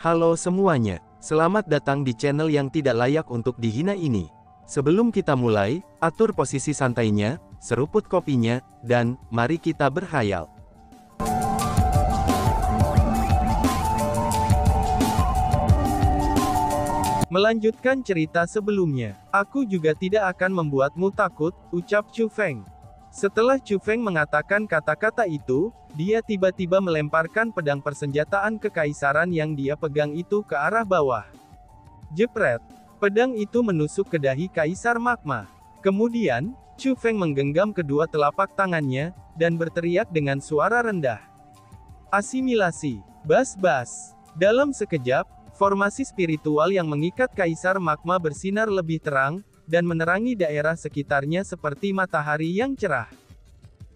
Halo semuanya, selamat datang di channel yang tidak layak untuk dihina ini. Sebelum kita mulai, atur posisi santainya, seruput kopinya, dan mari kita berkhayal. Melanjutkan cerita sebelumnya, aku juga tidak akan membuatmu takut, ucap Chu Feng. Setelah Chu Feng mengatakan kata-kata itu, dia tiba-tiba melemparkan pedang persenjataan kekaisaran yang dia pegang itu ke arah bawah. Jepret! Pedang itu menusuk ke dahi Kaisar Magma. Kemudian, Chu Feng menggenggam kedua telapak tangannya, dan berteriak dengan suara rendah. Asimilasi! Bas-bas! Dalam sekejap, formasi spiritual yang mengikat Kaisar Magma bersinar lebih terang, dan menerangi daerah sekitarnya seperti matahari yang cerah.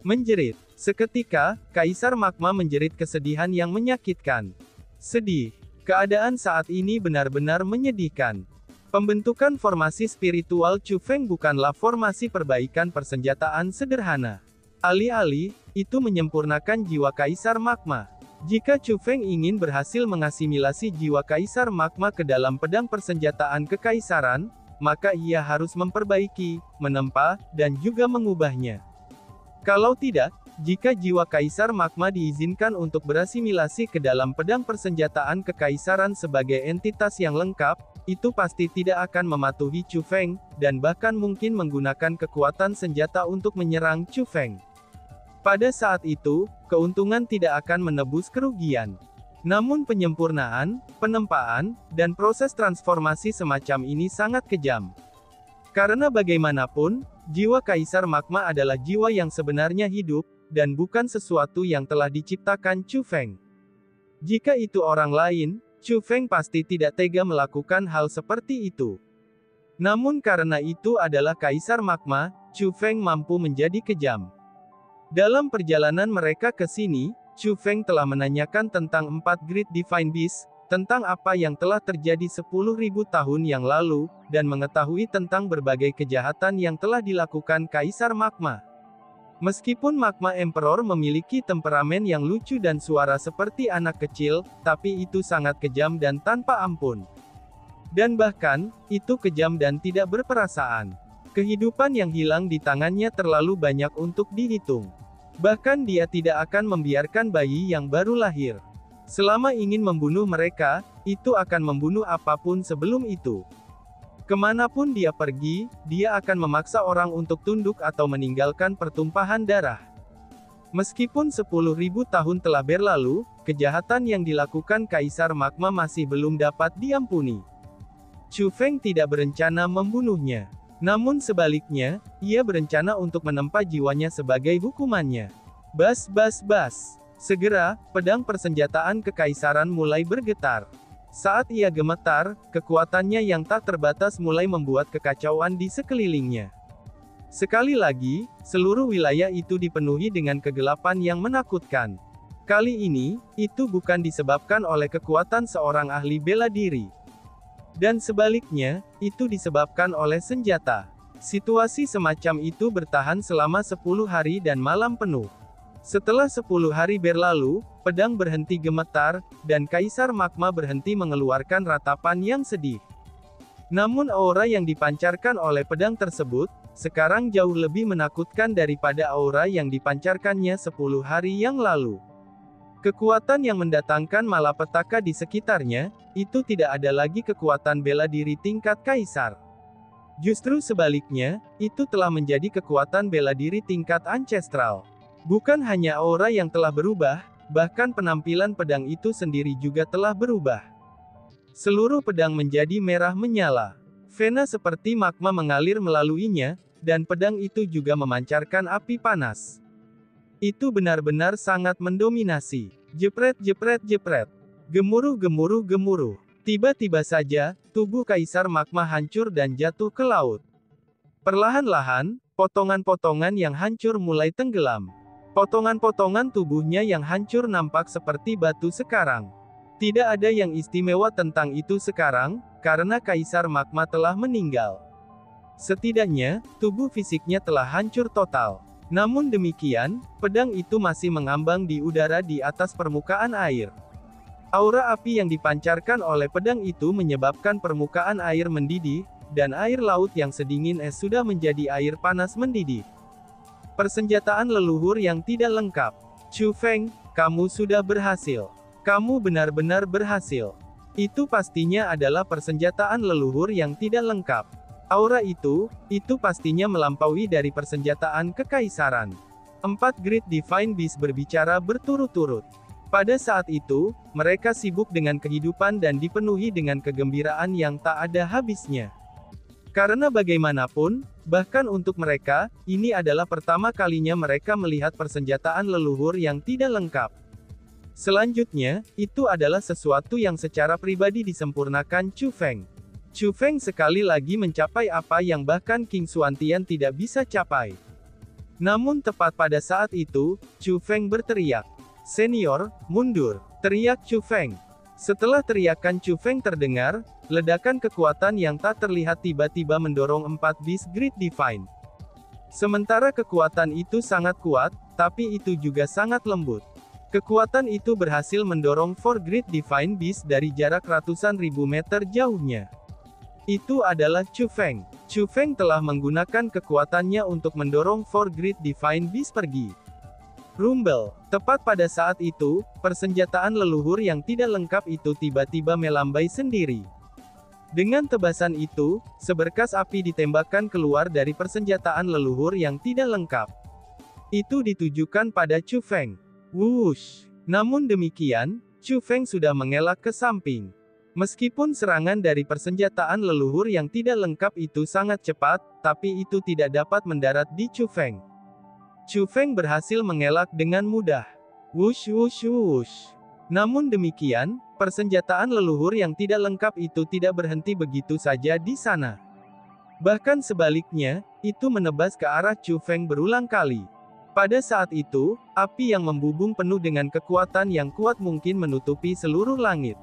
Menjerit. Seketika, Kaisar Magma menjerit kesedihan yang menyakitkan. Sedih. Keadaan saat ini benar-benar menyedihkan. Pembentukan formasi spiritual Chu Feng bukanlah formasi perbaikan persenjataan sederhana. Alih-alih, itu menyempurnakan jiwa Kaisar Magma. Jika Chu Feng ingin berhasil mengasimilasi jiwa Kaisar Magma ke dalam pedang persenjataan kekaisaran, maka ia harus memperbaiki, menempa, dan juga mengubahnya. Kalau tidak, jika jiwa Kaisar Magma diizinkan untuk berasimilasi ke dalam pedang persenjataan kekaisaran sebagai entitas yang lengkap, itu pasti tidak akan mematuhi Chu Feng, dan bahkan mungkin menggunakan kekuatan senjata untuk menyerang Chu Feng. Pada saat itu, keuntungan tidak akan menebus kerugian. Namun penyempurnaan, penempaan, dan proses transformasi semacam ini sangat kejam. Karena bagaimanapun, jiwa Kaisar Magma adalah jiwa yang sebenarnya hidup, dan bukan sesuatu yang telah diciptakan Chu Feng. Jika itu orang lain, Chu Feng pasti tidak tega melakukan hal seperti itu. Namun karena itu adalah Kaisar Magma, Chu Feng mampu menjadi kejam. Dalam perjalanan mereka ke sini, Chu Feng telah menanyakan tentang 4 Great Divine Beasts, tentang apa yang telah terjadi 10.000 tahun yang lalu, dan mengetahui tentang berbagai kejahatan yang telah dilakukan Kaisar Magma. Meskipun Magma Emperor memiliki temperamen yang lucu dan suara seperti anak kecil, tapi itu sangat kejam dan tanpa ampun. Dan bahkan, itu kejam dan tidak berperasaan. Kehidupan yang hilang di tangannya terlalu banyak untuk dihitung. Bahkan dia tidak akan membiarkan bayi yang baru lahir. Selama ingin membunuh mereka, itu akan membunuh apapun sebelum itu. Kemanapun dia pergi, dia akan memaksa orang untuk tunduk atau meninggalkan pertumpahan darah. Meskipun 10.000 tahun telah berlalu, kejahatan yang dilakukan Kaisar Magma masih belum dapat diampuni. Chu Feng tidak berencana membunuhnya. Namun sebaliknya, ia berencana untuk menempa jiwanya sebagai hukumannya. Bas. Segera, pedang persenjataan kekaisaran mulai bergetar. Saat ia gemetar, kekuatannya yang tak terbatas mulai membuat kekacauan di sekelilingnya. Sekali lagi, seluruh wilayah itu dipenuhi dengan kegelapan yang menakutkan. Kali ini, itu bukan disebabkan oleh kekuatan seorang ahli bela diri. Dan sebaliknya, itu disebabkan oleh senjata. Situasi semacam itu bertahan selama 10 hari dan malam penuh. Setelah 10 hari berlalu, pedang berhenti gemetar, dan Kaisar Magma berhenti mengeluarkan ratapan yang sedih. Namun aura yang dipancarkan oleh pedang tersebut, sekarang jauh lebih menakutkan daripada aura yang dipancarkannya 10 hari yang lalu. Kekuatan yang mendatangkan malapetaka di sekitarnya, itu tidak ada lagi kekuatan bela diri tingkat kaisar. Justru sebaliknya, itu telah menjadi kekuatan bela diri tingkat ancestral. Bukan hanya aura yang telah berubah, bahkan penampilan pedang itu sendiri juga telah berubah. Seluruh pedang menjadi merah menyala. Vena seperti magma mengalir melaluinya, dan pedang itu juga memancarkan api panas. Itu benar-benar sangat mendominasi. Jepret. Gemuruh. Tiba-tiba saja, tubuh Kaisar Magma hancur dan jatuh ke laut. Perlahan-lahan, potongan-potongan yang hancur mulai tenggelam. Potongan-potongan tubuhnya yang hancur nampak seperti batu sekarang. Tidak ada yang istimewa tentang itu sekarang, karena Kaisar Magma telah meninggal. Setidaknya, tubuh fisiknya telah hancur total. Namun demikian, pedang itu masih mengambang di udara di atas permukaan air. Aura api yang dipancarkan oleh pedang itu menyebabkan permukaan air mendidih, dan air laut yang sedingin es sudah menjadi air panas mendidih. Persenjataan leluhur yang tidak lengkap. Chu Feng, kamu sudah berhasil. Kamu benar-benar berhasil. Itu pastinya adalah persenjataan leluhur yang tidak lengkap. Aura itu pastinya melampaui dari persenjataan kekaisaran. 4 Great Divine Beast berbicara berturut-turut. Pada saat itu, mereka sibuk dengan kehidupan dan dipenuhi dengan kegembiraan yang tak ada habisnya. Karena bagaimanapun, bahkan untuk mereka, ini adalah pertama kalinya mereka melihat persenjataan leluhur yang tidak lengkap. Selanjutnya, itu adalah sesuatu yang secara pribadi disempurnakan Chu Feng. Chu Feng sekali lagi mencapai apa yang bahkan King Xuantian tidak bisa capai. Namun tepat pada saat itu, Chu Feng berteriak, "Senior, mundur!" teriak Chu Feng. Setelah teriakan Chu Feng terdengar, ledakan kekuatan yang tak terlihat tiba-tiba mendorong 4 Beast Great Divine. Sementara kekuatan itu sangat kuat, tapi itu juga sangat lembut. Kekuatan itu berhasil mendorong 4 Great Divine Beast dari jarak ratusan ribu meter jauhnya. Itu adalah Chu Feng. Chu Feng telah menggunakan kekuatannya untuk mendorong 4 Great Divine Beast pergi. Rumble. Tepat pada saat itu, persenjataan leluhur yang tidak lengkap itu tiba-tiba melambai sendiri. Dengan tebasan itu, seberkas api ditembakkan keluar dari persenjataan leluhur yang tidak lengkap. Itu ditujukan pada Chu Feng. Wush! Namun demikian, Chu Feng sudah mengelak ke samping. Meskipun serangan dari persenjataan leluhur yang tidak lengkap itu sangat cepat, tapi itu tidak dapat mendarat di Chu Feng. Chu Feng berhasil mengelak dengan mudah. Wush wush wush. Namun demikian, persenjataan leluhur yang tidak lengkap itu tidak berhenti begitu saja di sana. Bahkan sebaliknya, itu menebas ke arah Chu Feng berulang kali. Pada saat itu, api yang membubung penuh dengan kekuatan yang kuat mungkin menutupi seluruh langit.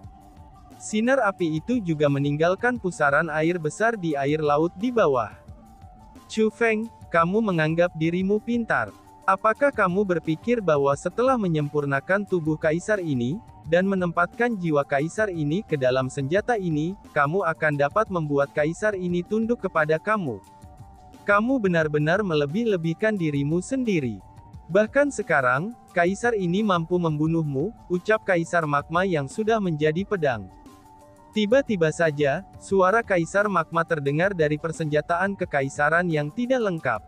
Sinar api itu juga meninggalkan pusaran air besar di air laut di bawah. Chu Feng, kamu menganggap dirimu pintar. Apakah kamu berpikir bahwa setelah menyempurnakan tubuh kaisar ini, dan menempatkan jiwa kaisar ini ke dalam senjata ini, kamu akan dapat membuat kaisar ini tunduk kepada kamu? Kamu benar-benar melebih-lebihkan dirimu sendiri. Bahkan sekarang, kaisar ini mampu membunuhmu, ucap Kaisar Magma yang sudah menjadi pedang. Tiba-tiba saja, suara Kaisar Magma terdengar dari persenjataan kekaisaran yang tidak lengkap.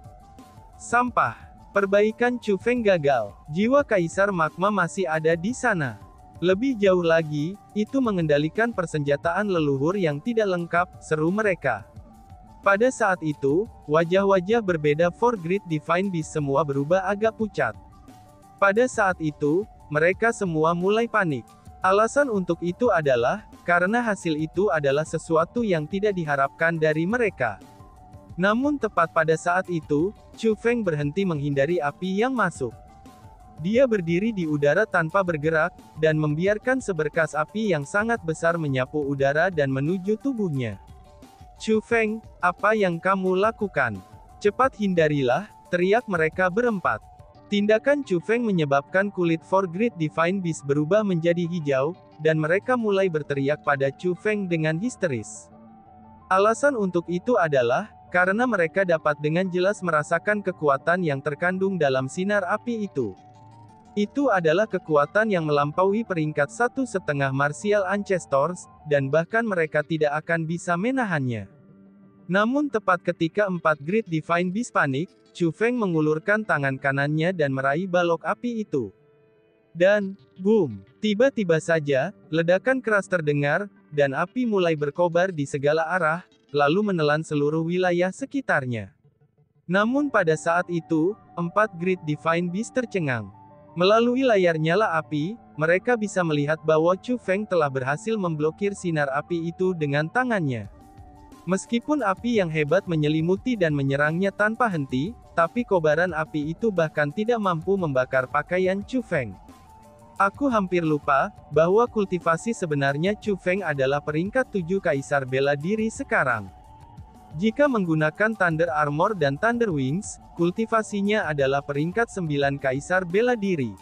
Sampah. Perbaikan Chu Feng gagal. Jiwa Kaisar Magma masih ada di sana. Lebih jauh lagi, itu mengendalikan persenjataan leluhur yang tidak lengkap, seru mereka. Pada saat itu, wajah-wajah berbeda 4 Great Divine Beast semua berubah agak pucat. Pada saat itu, mereka semua mulai panik. Alasan untuk itu adalah, karena hasil itu adalah sesuatu yang tidak diharapkan dari mereka. Namun tepat pada saat itu, Chu Feng berhenti menghindari api yang masuk. Dia berdiri di udara tanpa bergerak, dan membiarkan seberkas api yang sangat besar menyapu udara dan menuju tubuhnya. Chu Feng, apa yang kamu lakukan? Cepat hindarilah, teriak mereka berempat. Tindakan Chu Feng menyebabkan kulit 4 Great Divine Beast berubah menjadi hijau, dan mereka mulai berteriak pada Chu Feng dengan histeris. Alasan untuk itu adalah, karena mereka dapat dengan jelas merasakan kekuatan yang terkandung dalam sinar api itu. Itu adalah kekuatan yang melampaui peringkat 1,5 Martial Ancestors, dan bahkan mereka tidak akan bisa menahannya. Namun tepat ketika 4 Great Divine Beast panik, Chu Feng mengulurkan tangan kanannya dan meraih balok api itu. Dan, boom! Tiba-tiba saja, ledakan keras terdengar, dan api mulai berkobar di segala arah, lalu menelan seluruh wilayah sekitarnya. Namun pada saat itu, 4 Great Divine Beast tercengang. Melalui layar nyala api, mereka bisa melihat bahwa Chu Feng telah berhasil memblokir sinar api itu dengan tangannya. Meskipun api yang hebat menyelimuti dan menyerangnya tanpa henti, tapi kobaran api itu bahkan tidak mampu membakar pakaian Chu Feng. Aku hampir lupa, bahwa kultivasi sebenarnya Chu Feng adalah peringkat 7 kaisar bela diri sekarang. Jika menggunakan Thunder Armor dan Thunder Wings, kultivasinya adalah peringkat 9 kaisar bela diri.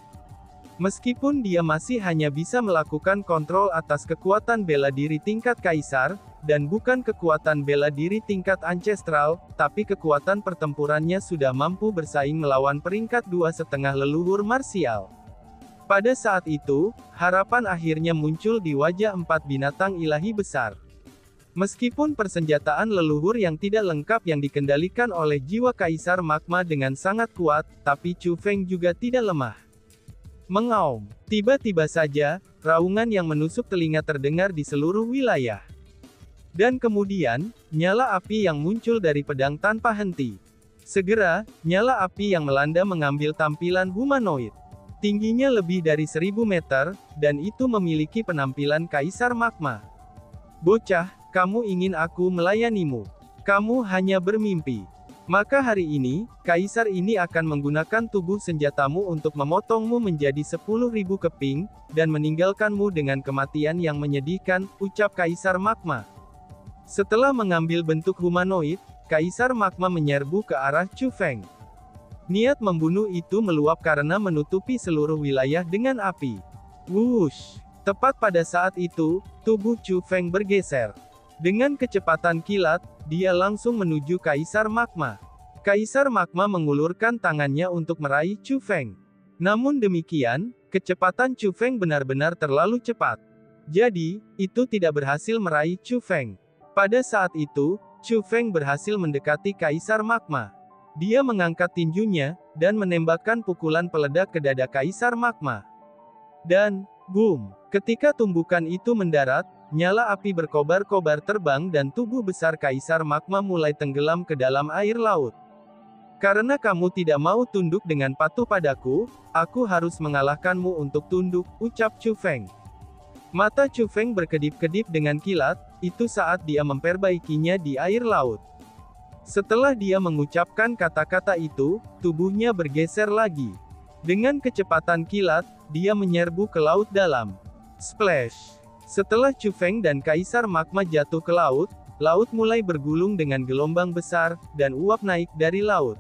Meskipun dia masih hanya bisa melakukan kontrol atas kekuatan bela diri tingkat kaisar, dan bukan kekuatan bela diri tingkat ancestral, tapi kekuatan pertempurannya sudah mampu bersaing melawan peringkat 2,5 leluhur marsial. Pada saat itu, harapan akhirnya muncul di wajah 4 binatang ilahi besar. Meskipun persenjataan leluhur yang tidak lengkap yang dikendalikan oleh jiwa Kaisar Magma dengan sangat kuat, tapi Chu Feng juga tidak lemah. Mengaum. Tiba-tiba saja, raungan yang menusuk telinga terdengar di seluruh wilayah. Dan kemudian, nyala api yang muncul dari pedang tanpa henti. Segera, nyala api yang melanda mengambil tampilan humanoid. Tingginya lebih dari 1000 meter, dan itu memiliki penampilan Kaisar Magma. Bocah, kamu ingin aku melayanimu. Kamu hanya bermimpi. Maka hari ini, Kaisar ini akan menggunakan tubuh senjatamu untuk memotongmu menjadi 10.000 keping, dan meninggalkanmu dengan kematian yang menyedihkan, ucap Kaisar Magma. Setelah mengambil bentuk humanoid, Kaisar Magma menyerbu ke arah Chu Feng. Niat membunuh itu meluap karena menutupi seluruh wilayah dengan api. Wush! Tepat pada saat itu, tubuh Chu Feng bergeser. Dengan kecepatan kilat, dia langsung menuju Kaisar Magma. Kaisar Magma mengulurkan tangannya untuk meraih Chu Feng. Namun demikian, kecepatan Chu Feng benar-benar terlalu cepat. Jadi, itu tidak berhasil meraih Chu Feng. Pada saat itu, Chu Feng berhasil mendekati Kaisar Magma. Dia mengangkat tinjunya, dan menembakkan pukulan peledak ke dada Kaisar Magma. Dan, boom! Ketika tumbukan itu mendarat, nyala api berkobar-kobar terbang dan tubuh besar Kaisar Magma mulai tenggelam ke dalam air laut. Karena kamu tidak mau tunduk dengan patuh padaku, aku harus mengalahkanmu untuk tunduk, ucap Chu Feng. Mata Chu Feng berkedip-kedip dengan kilat, itu saat dia memperbaikinya di air laut. Setelah dia mengucapkan kata-kata itu, tubuhnya bergeser lagi. Dengan kecepatan kilat, dia menyerbu ke laut dalam. Splash! Setelah Chu Feng dan Kaisar Magma jatuh ke laut, laut mulai bergulung dengan gelombang besar, dan uap naik dari laut.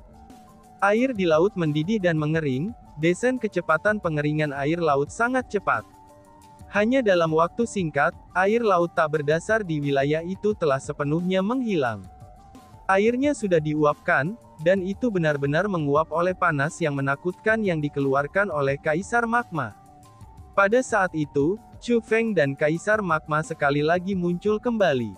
Air di laut mendidih dan mengering, desen kecepatan pengeringan air laut sangat cepat. Hanya dalam waktu singkat, air laut tak berdasar di wilayah itu telah sepenuhnya menghilang. Airnya sudah diuapkan, dan itu benar-benar menguap oleh panas yang menakutkan yang dikeluarkan oleh Kaisar Magma. Pada saat itu, Chu Feng dan Kaisar Magma sekali lagi muncul kembali.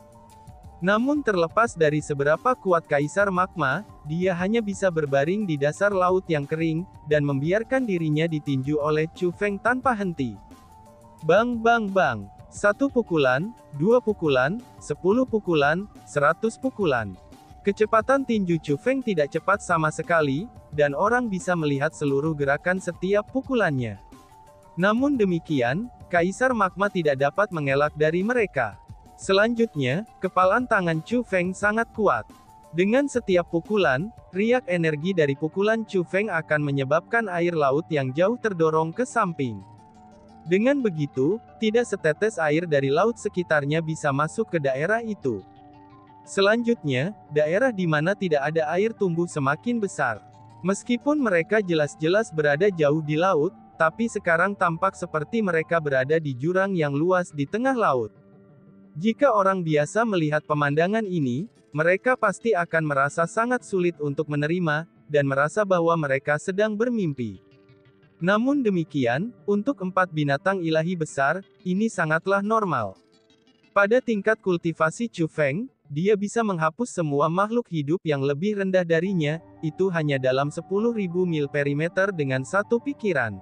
Namun terlepas dari seberapa kuat Kaisar Magma, dia hanya bisa berbaring di dasar laut yang kering, dan membiarkan dirinya ditinju oleh Chu Feng tanpa henti. Bang bang bang. 1 pukulan, 2 pukulan, 10 pukulan, 100 pukulan. Kecepatan tinju Chu Feng tidak cepat sama sekali, dan orang bisa melihat seluruh gerakan setiap pukulannya. Namun demikian, Kaisar Magma tidak dapat mengelak dari mereka. Selanjutnya, kepalan tangan Chu Feng sangat kuat. Dengan setiap pukulan, riak energi dari pukulan Chu Feng akan menyebabkan air laut yang jauh terdorong ke samping. Dengan begitu, tidak setetes air dari laut sekitarnya bisa masuk ke daerah itu. Selanjutnya, daerah di mana tidak ada air tumbuh semakin besar. Meskipun mereka jelas-jelas berada jauh di laut, tapi sekarang tampak seperti mereka berada di jurang yang luas di tengah laut. Jika orang biasa melihat pemandangan ini, mereka pasti akan merasa sangat sulit untuk menerima, dan merasa bahwa mereka sedang bermimpi. Namun demikian, untuk 4 binatang ilahi besar, ini sangatlah normal. Pada tingkat kultivasi Chu Feng, dia bisa menghapus semua makhluk hidup yang lebih rendah darinya, itu hanya dalam 10.000 mil perimeter dengan satu pikiran.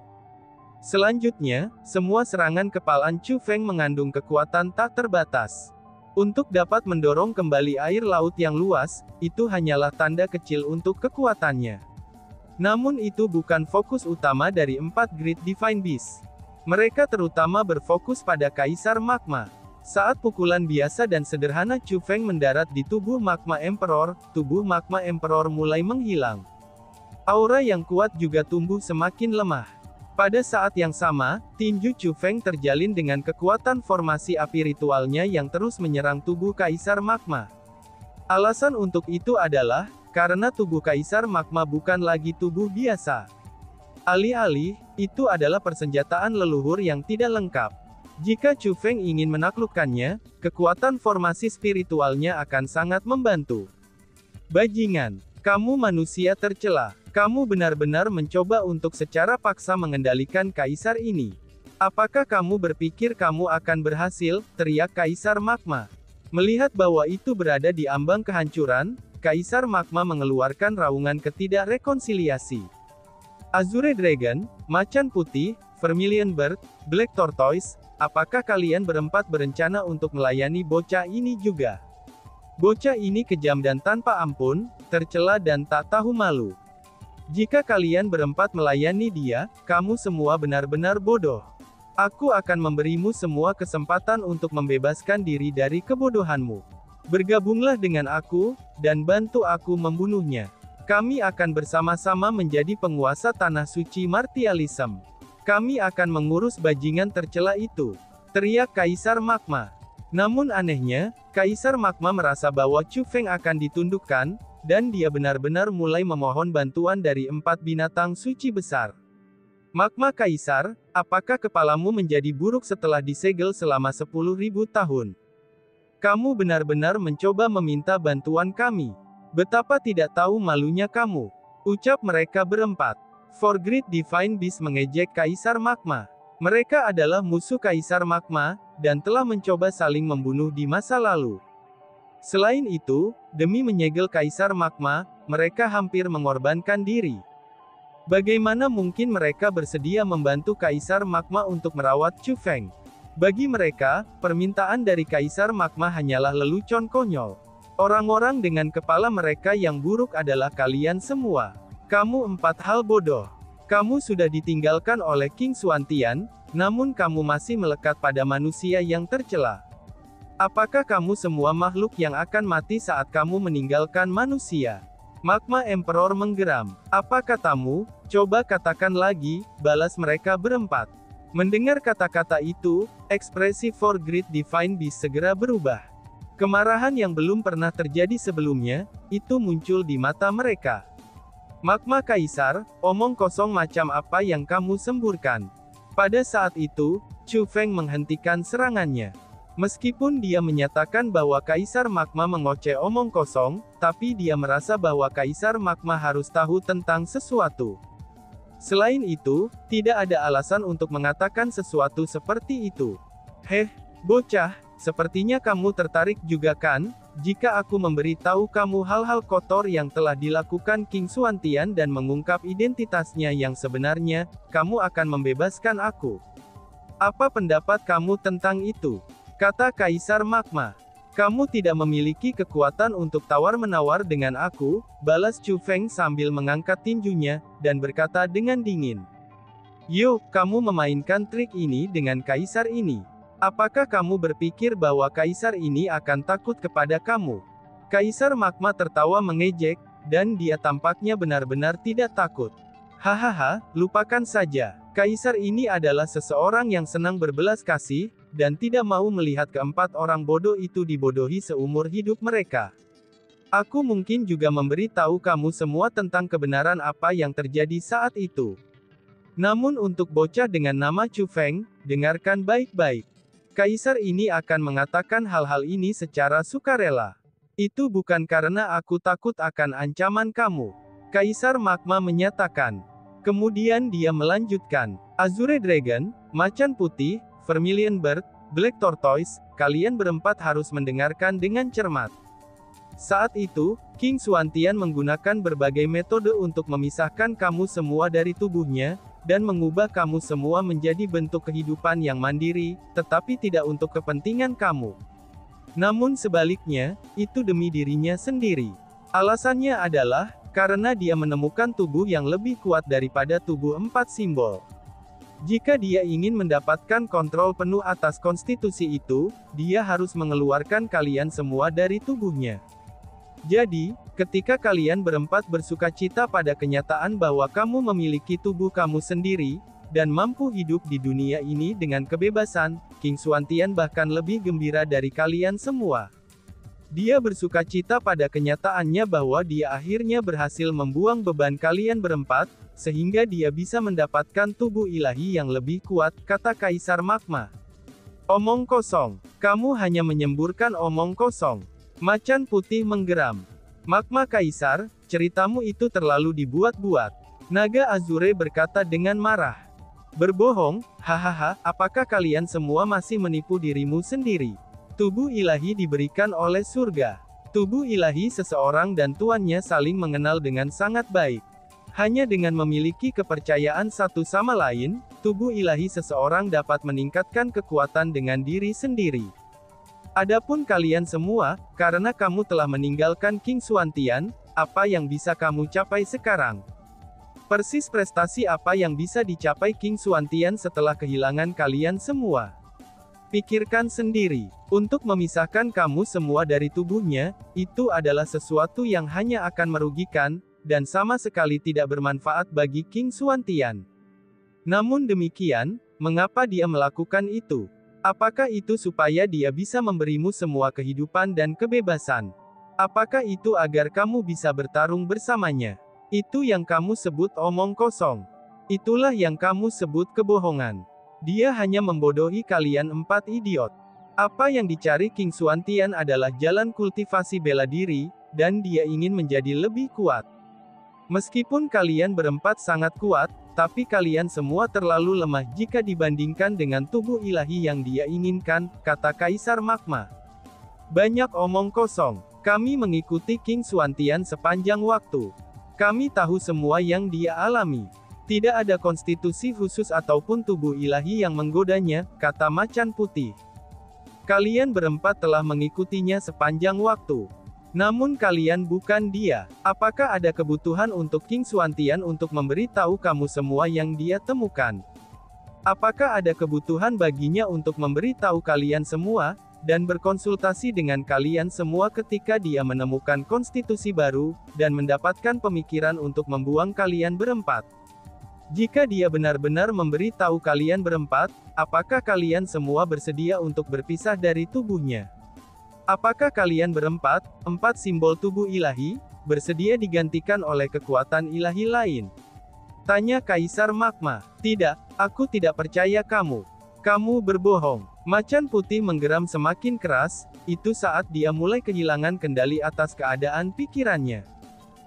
Selanjutnya, semua serangan kepalan Chu Feng mengandung kekuatan tak terbatas. Untuk dapat mendorong kembali air laut yang luas, itu hanyalah tanda kecil untuk kekuatannya. Namun itu bukan fokus utama dari 4 Great Divine Beasts. Mereka terutama berfokus pada Kaisar Magma. Saat pukulan biasa dan sederhana Chu Feng mendarat di tubuh Magma Emperor, tubuh Magma Emperor mulai menghilang. Aura yang kuat juga tumbuh semakin lemah. Pada saat yang sama, tinju Chu Feng terjalin dengan kekuatan formasi api ritualnya yang terus menyerang tubuh Kaisar Magma. Alasan untuk itu adalah, karena tubuh Kaisar Magma bukan lagi tubuh biasa. Alih-alih, itu adalah persenjataan leluhur yang tidak lengkap. Jika Chu Feng ingin menaklukkannya, kekuatan formasi spiritualnya akan sangat membantu. Bajingan, kamu manusia tercela. Kamu benar-benar mencoba untuk secara paksa mengendalikan kaisar ini. Apakah kamu berpikir kamu akan berhasil? Teriak Kaisar Magma. Melihat bahwa itu berada di ambang kehancuran, Kaisar Magma mengeluarkan raungan ketidakrekonsiliasi. Azure Dragon, Macan Putih, Vermilion Bird, Black Tortoise, apakah kalian berempat berencana untuk melayani bocah ini juga? Bocah ini kejam dan tanpa ampun, tercela dan tak tahu malu. Jika kalian berempat melayani dia, kamu semua benar-benar bodoh. Aku akan memberimu semua kesempatan untuk membebaskan diri dari kebodohanmu. Bergabunglah dengan aku, dan bantu aku membunuhnya. Kami akan bersama-sama menjadi penguasa Tanah Suci Martialism. Kami akan mengurus bajingan tercela itu. Teriak Kaisar Magma. Namun anehnya, Kaisar Magma merasa bahwa Chu Feng akan ditundukkan, dan dia benar-benar mulai memohon bantuan dari 4 binatang suci besar. Magma Kaisar, apakah kepalamu menjadi buruk setelah disegel selama 10.000 tahun? Kamu benar-benar mencoba meminta bantuan kami. Betapa tidak tahu malunya kamu. Ucap mereka berempat. For Great Divine Beast mengejek Kaisar Magma. Mereka adalah musuh Kaisar Magma, dan telah mencoba saling membunuh di masa lalu. Selain itu, demi menyegel Kaisar Magma, mereka hampir mengorbankan diri. Bagaimana mungkin mereka bersedia membantu Kaisar Magma untuk merawat Chu Feng? Bagi mereka, permintaan dari Kaisar Magma hanyalah lelucon konyol. Orang-orang dengan kepala mereka yang buruk adalah kalian semua. Kamu 4 hal bodoh. Kamu sudah ditinggalkan oleh King Xuantian, namun kamu masih melekat pada manusia yang tercela. Apakah kamu semua makhluk yang akan mati saat kamu meninggalkan manusia? Magma Emperor menggeram. Apa katamu? Coba katakan lagi, balas mereka berempat. Mendengar kata-kata itu, ekspresi For Great Divine Beast segera berubah. Kemarahan yang belum pernah terjadi sebelumnya, itu muncul di mata mereka. Magma Kaisar, omong kosong macam apa yang kamu semburkan? Pada saat itu, Chu Feng menghentikan serangannya. Meskipun dia menyatakan bahwa Kaisar Magma mengoceh omong kosong, tapi dia merasa bahwa Kaisar Magma harus tahu tentang sesuatu. Selain itu, tidak ada alasan untuk mengatakan sesuatu seperti itu. Heh, bocah, sepertinya kamu tertarik juga kan? Jika aku memberitahu kamu hal-hal kotor yang telah dilakukan King Xuantian dan mengungkap identitasnya yang sebenarnya, kamu akan membebaskan aku. Apa pendapat kamu tentang itu? Kata Kaisar Magma. Kamu tidak memiliki kekuatan untuk tawar-menawar dengan aku, balas Chu Feng sambil mengangkat tinjunya, dan berkata dengan dingin. Yo, kamu memainkan trik ini dengan Kaisar ini. Apakah kamu berpikir bahwa Kaisar ini akan takut kepada kamu? Kaisar Magma tertawa mengejek, dan dia tampaknya benar-benar tidak takut. Hahaha, lupakan saja. Kaisar ini adalah seseorang yang senang berbelas kasih, dan tidak mau melihat keempat orang bodoh itu dibodohi seumur hidup mereka. Aku mungkin juga memberitahu kamu semua tentang kebenaran apa yang terjadi saat itu. Namun untuk bocah dengan nama Chu Feng, dengarkan baik-baik. Kaisar ini akan mengatakan hal-hal ini secara sukarela. Itu bukan karena aku takut akan ancaman kamu. Kaisar Magma menyatakan. Kemudian dia melanjutkan, Azure Dragon, Macan Putih, Vermilion Bird, Black Tortoise, kalian berempat harus mendengarkan dengan cermat. Saat itu, King Xuantian menggunakan berbagai metode untuk memisahkan kamu semua dari tubuhnya, dan mengubah kamu semua menjadi bentuk kehidupan yang mandiri, tetapi tidak untuk kepentingan kamu. Namun sebaliknya, itu demi dirinya sendiri. Alasannya adalah, karena dia menemukan tubuh yang lebih kuat daripada tubuh 4 simbol. Jika dia ingin mendapatkan kontrol penuh atas konstitusi itu, dia harus mengeluarkan kalian semua dari tubuhnya. Jadi, ketika kalian berempat bersukacita pada kenyataan bahwa kamu memiliki tubuh kamu sendiri, dan mampu hidup di dunia ini dengan kebebasan, King Xuantian bahkan lebih gembira dari kalian semua. Dia bersukacita pada kenyataannya bahwa dia akhirnya berhasil membuang beban kalian berempat, sehingga dia bisa mendapatkan tubuh ilahi yang lebih kuat, kata Kaisar Magma. Omong kosong. Kamu hanya menyemburkan omong kosong. Macan putih menggeram. Magma Kaisar, ceritamu itu terlalu dibuat-buat. Naga Azure berkata dengan marah. Berbohong, hahaha, apakah kalian semua masih menipu dirimu sendiri? Tubuh ilahi diberikan oleh surga. Tubuh ilahi seseorang dan tuannya saling mengenal dengan sangat baik. Hanya dengan memiliki kepercayaan satu sama lain, tubuh ilahi seseorang dapat meningkatkan kekuatan dengan diri sendiri. Adapun kalian semua, karena kamu telah meninggalkan King Xuantian, apa yang bisa kamu capai sekarang? Persis prestasi apa yang bisa dicapai King Xuantian setelah kehilangan kalian semua? Pikirkan sendiri. Untuk memisahkan kamu semua dari tubuhnya, itu adalah sesuatu yang hanya akan merugikan, dan sama sekali tidak bermanfaat bagi King Xuantian. Namun demikian, mengapa dia melakukan itu? Apakah itu supaya dia bisa memberimu semua kehidupan dan kebebasan? Apakah itu agar kamu bisa bertarung bersamanya? Itu yang kamu sebut omong kosong. Itulah yang kamu sebut kebohongan. Dia hanya membodohi kalian empat idiot. Apa yang dicari King Xuantian adalah jalan kultivasi bela diri, dan dia ingin menjadi lebih kuat. Meskipun kalian berempat sangat kuat, tapi kalian semua terlalu lemah jika dibandingkan dengan tubuh ilahi yang dia inginkan, kata Kaisar Magma. Banyak omong kosong. Kami mengikuti King Xuantian sepanjang waktu. Kami tahu semua yang dia alami. Tidak ada konstitusi khusus ataupun tubuh ilahi yang menggodanya, kata Macan Putih. Kalian berempat telah mengikutinya sepanjang waktu. Namun kalian bukan dia. Apakah ada kebutuhan untuk King Xuantian untuk memberitahu kamu semua yang dia temukan? Apakah ada kebutuhan baginya untuk memberitahu kalian semua, dan berkonsultasi dengan kalian semua ketika dia menemukan konstitusi baru, dan mendapatkan pemikiran untuk membuang kalian berempat? Jika dia benar-benar memberitahu kalian berempat, apakah kalian semua bersedia untuk berpisah dari tubuhnya? Apakah kalian berempat, empat simbol tubuh ilahi, bersedia digantikan oleh kekuatan ilahi lain? Tanya Kaisar Magma. Tidak, aku tidak percaya kamu. Kamu berbohong. Macan Putih menggeram semakin keras, itu saat dia mulai kehilangan kendali atas keadaan pikirannya.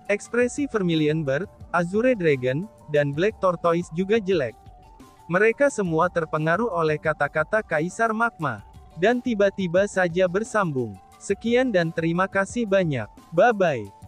Ekspresi Vermilion Bird, Azure Dragon, dan Black Tortoise juga jelek. Mereka semua terpengaruh oleh kata-kata Kaisar Magma. Dan tiba-tiba saja bersambung. Sekian dan terima kasih banyak. Bye-bye.